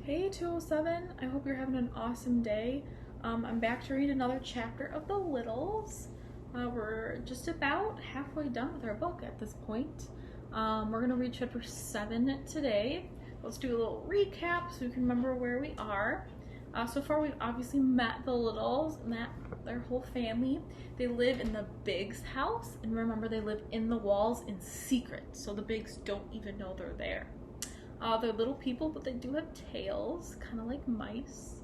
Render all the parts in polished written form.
Hey 207, I hope you're having an awesome day. I'm back to read another chapter of The Littles. We're just about halfway done with our book at this point. We're going to read chapter 7 today. Let's do a little recap so you can remember where we are. So far we've obviously met the Littles, met their whole family. They live in the Biggs house, and remember they live in the walls in secret, so the Biggs don't even know they're there. They're little people, but they do have tails, kind of like mice.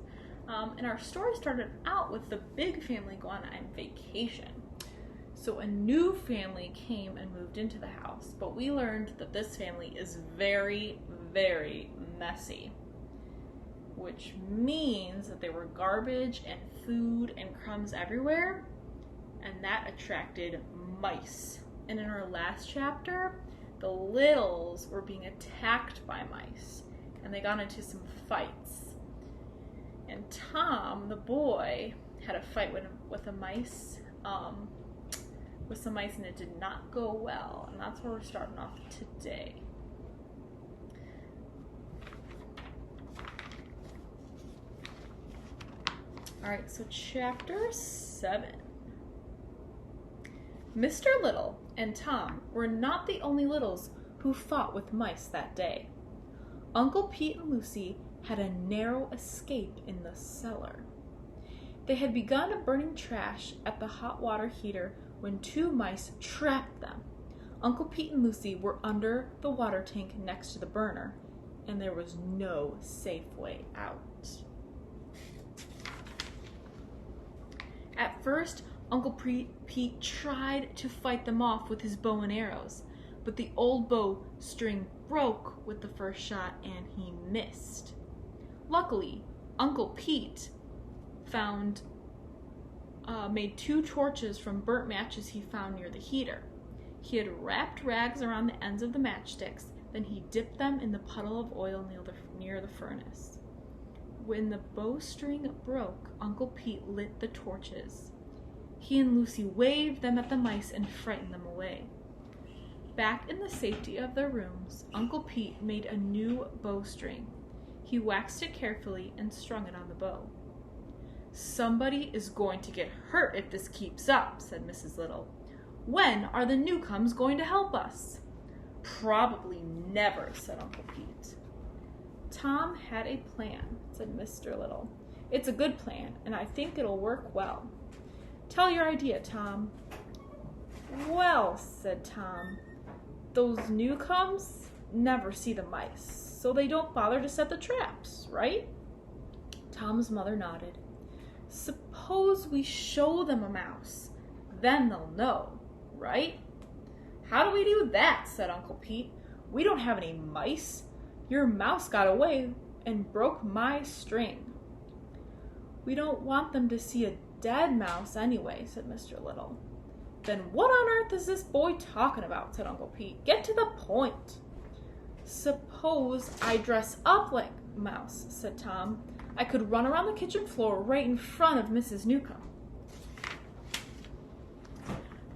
And our story started out with the Big family going on vacation. So a new family came and moved into the house, but we learned that this family is very, very messy, which means that there were garbage and food and crumbs everywhere, and that attracted mice. And in our last chapter, the Littles were being attacked by mice, and they got into some fights. And Tom, the boy, had a fight with a mice, with some mice, and it did not go well. And that's where we're starting off today. All right, so chapter 7. Mr. Little and Tom were not the only Littles who fought with mice that day. Uncle Pete and Lucy had a narrow escape in the cellar. They had begun burning trash at the hot water heater when two mice trapped them. Uncle Pete and Lucy were under the water tank next to the burner, and there was no safe way out. At first, Uncle Pete tried to fight them off with his bow and arrows, but the old bow string broke with the first shot and he missed. Luckily, Uncle Pete made 2 torches from burnt matches he found near the heater. He had wrapped rags around the ends of the matchsticks, then he dipped them in the puddle of oil near the furnace. When the bowstring broke, Uncle Pete lit the torches. He and Lucy waved them at the mice and frightened them away. Back in the safety of their rooms, Uncle Pete made a new bowstring. He waxed it carefully and strung it on the bow. "Somebody is going to get hurt if this keeps up," said Mrs. Little. "When are the Newcombs going to help us?" "Probably never," said Uncle Pete. "Tom had a plan," said Mr. Little. "It's a good plan, and I think it'll work well. Tell your idea, Tom." "Well," said Tom, "those Newcombs never see the mice, so they don't bother to set the traps, right?" Tom's mother nodded. "Suppose we show them a mouse. Then they'll know, right?" "How do we do that?" said Uncle Pete. "We don't have any mice. Your mouse got away and broke my string." "We don't want them to see a dead mouse anyway," said Mr. Little. "Then what on earth is this boy talking about?" said Uncle Pete. "Get to the point." "Suppose I dress up like a mouse," said Tom. "I could run around the kitchen floor right in front of Mrs. Newcomb."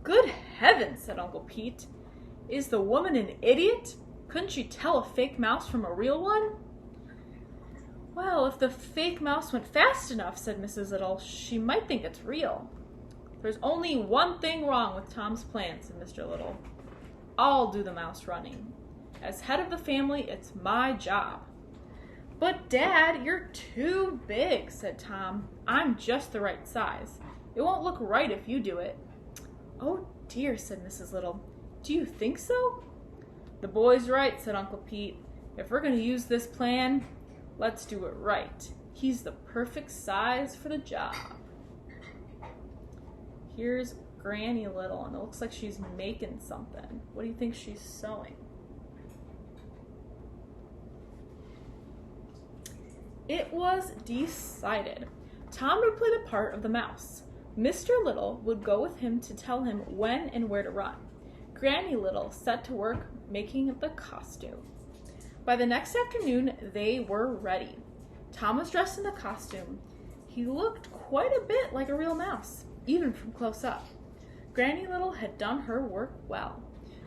"Good heavens," said Uncle Pete. "Is the woman an idiot? Couldn't she tell a fake mouse from a real one?" "Well, if the fake mouse went fast enough," said Mrs. Little, "she might think it's real." "There's only one thing wrong with Tom's plan," said Mr. Little. "I'll do the mouse running. As head of the family, it's my job." "But Dad, you're too big," said Tom. "I'm just the right size. It won't look right if you do it." "Oh dear," said Mrs. Little. "Do you think so?" "The boy's right," said Uncle Pete. "If we're going to use this plan, let's do it right. He's the perfect size for the job." Here's Granny Little, and it looks like she's making something. What do you think she's sewing? It was decided. Tom would play the part of the mouse. Mr. Little would go with him to tell him when and where to run. Granny Little set to work making the costume. By the next afternoon, they were ready. Tom was dressed in the costume. He looked quite a bit like a real mouse, even from close up. Granny Little had done her work well.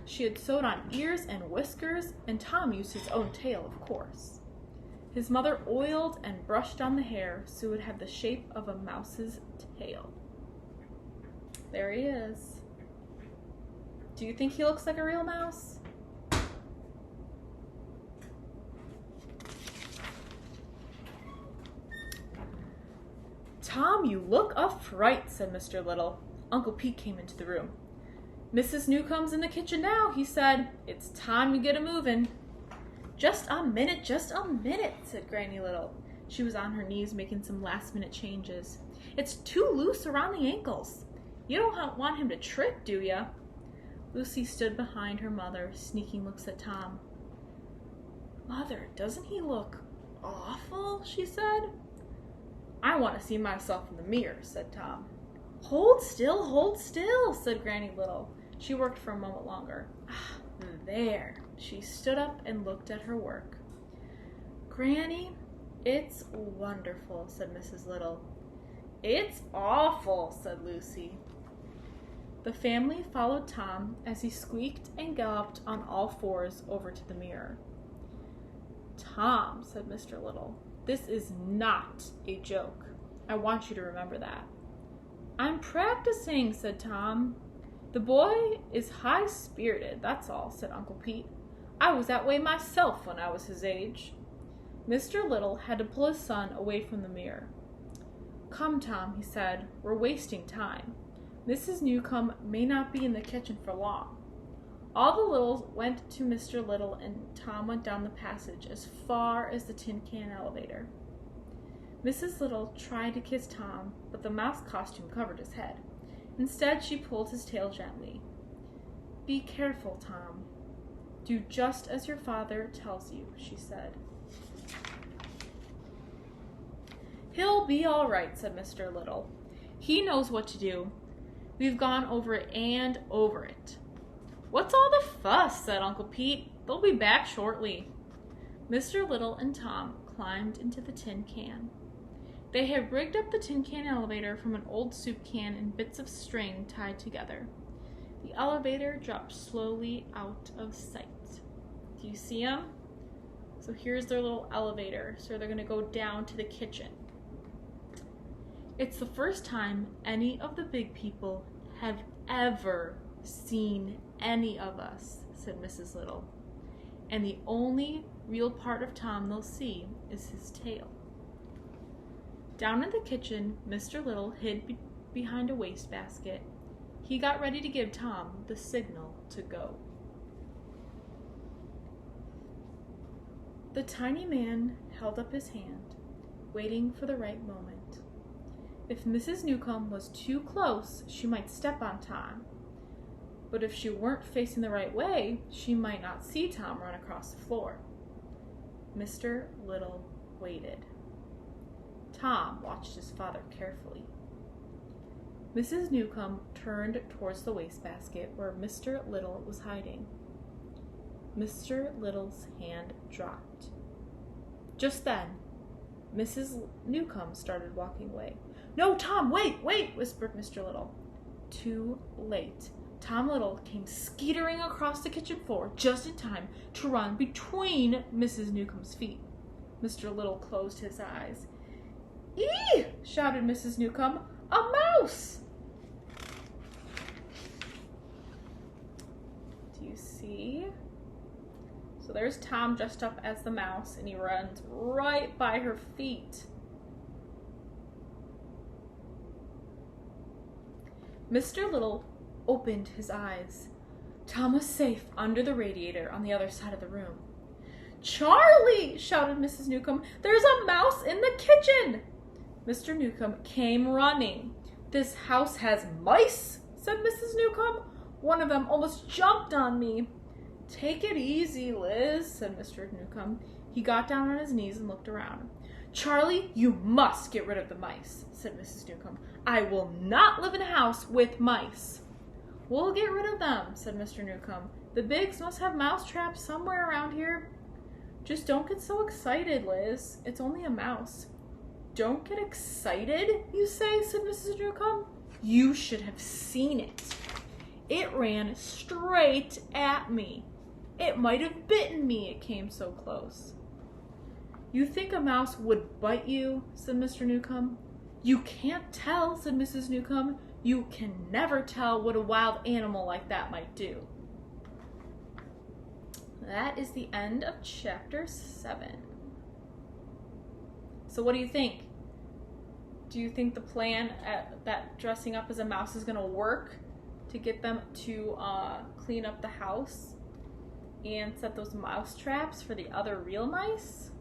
She had sewed on ears and whiskers, and Tom used his own tail, of course. His mother oiled and brushed on the hair so it would have the shape of a mouse's tail. There he is. Do you think he looks like a real mouse? Tom, you look a fright, said Mr. Little. Uncle Pete came into the room. Mrs. Newcomb's in the kitchen now, he said. It's time you get a-movin'. Just a minute, said Granny Little. She was on her knees making some last-minute changes. It's too loose around the ankles. You don't want him to trip, do ya? Lucy stood behind her mother, sneaking looks at Tom. Mother, doesn't he look awful? She said. I want to see myself in the mirror, said Tom. Hold still, said Granny Little. She worked for a moment longer. Ah, there. She stood up and looked at her work. Granny, it's wonderful, said Mrs. Little. It's awful, said Lucy. The family followed Tom as he squeaked and galloped on all fours over to the mirror. Tom, said Mr. Little, this is not a joke. I want you to remember that. I'm practicing, said Tom. The boy is high-spirited, that's all, said Uncle Pete. I was that way myself when I was his age. Mr. Little had to pull his son away from the mirror. Come, Tom, he said, we're wasting time. Mrs. Newcomb may not be in the kitchen for long. All the Littles went to Mr. Little, and Tom went down the passage as far as the tin can elevator. Mrs. Little tried to kiss Tom, but the mouse costume covered his head. Instead, she pulled his tail gently. Be careful, Tom. Do just as your father tells you, she said. He'll be all right, said Mr. Little. He knows what to do. We've gone over it and over it. What's all the fuss, said Uncle Pete. They'll be back shortly. Mr. Little and Tom climbed into the tin can. They had rigged up the tin can elevator from an old soup can and bits of string tied together. The elevator dropped slowly out of sight. Do you see them? So here's their little elevator. So they're going to go down to the kitchen. It's the first time any of the big people have ever seen any of us, said Mrs. Little. And the only real part of Tom they'll see is his tail. Down in the kitchen, Mr. Little hid behind a wastebasket. He got ready to give Tom the signal to go. The tiny man held up his hand, waiting for the right moment. If Mrs. Newcomb was too close, she might step on Tom. But if she weren't facing the right way, she might not see Tom run across the floor. Mr. Little waited. Tom watched his father carefully. Mrs. Newcomb turned towards the wastebasket where Mr. Little was hiding. Mr. Little's hand dropped. Just then, Mrs. Newcomb started walking away. No, Tom, wait, whispered Mr. Little. Too late. Tom Little came skeetering across the kitchen floor just in time to run between Mrs. Newcomb's feet. Mr. Little closed his eyes. Eee! Shouted Mrs. Newcomb. A mouse! Do you see? So there's Tom dressed up as the mouse, and he runs right by her feet. Mr. Little opened his eyes. Tom was safe under the radiator on the other side of the room. Charlie! Shouted Mrs. Newcomb. There's a mouse in the kitchen! Mr. Newcomb came running. This house has mice, said Mrs. Newcomb. One of them almost jumped on me. Take it easy, Liz, said Mr. Newcomb. He got down on his knees and looked around. Charlie, you must get rid of the mice, said Mrs. Newcomb. I will not live in a house with mice. We'll get rid of them, said Mr. Newcomb. The Biggs must have mouse traps somewhere around here. Just don't get so excited, Liz. It's only a mouse. Don't get excited, you say, said Mrs. Newcomb. You should have seen it. It ran straight at me. It might have bitten me, it came so close. "You think a mouse would bite you?" said Mr. Newcomb. "You can't tell," said Mrs. Newcomb. "You can never tell what a wild animal like that might do." That is the end of chapter 7. So what do you think? Do you think the plan that dressing up as a mouse is going to work to get them to clean up the house and set those mouse traps for the other real mice?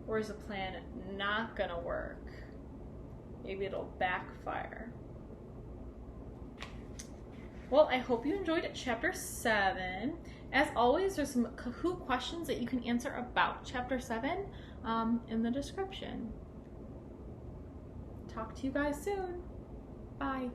Or is the plan not going to work? Maybe it'll backfire. Well, I hope you enjoyed chapter 7. As always, there's some Kahoot questions that you can answer about chapter 7 in the description. Talk to you guys soon. Bye.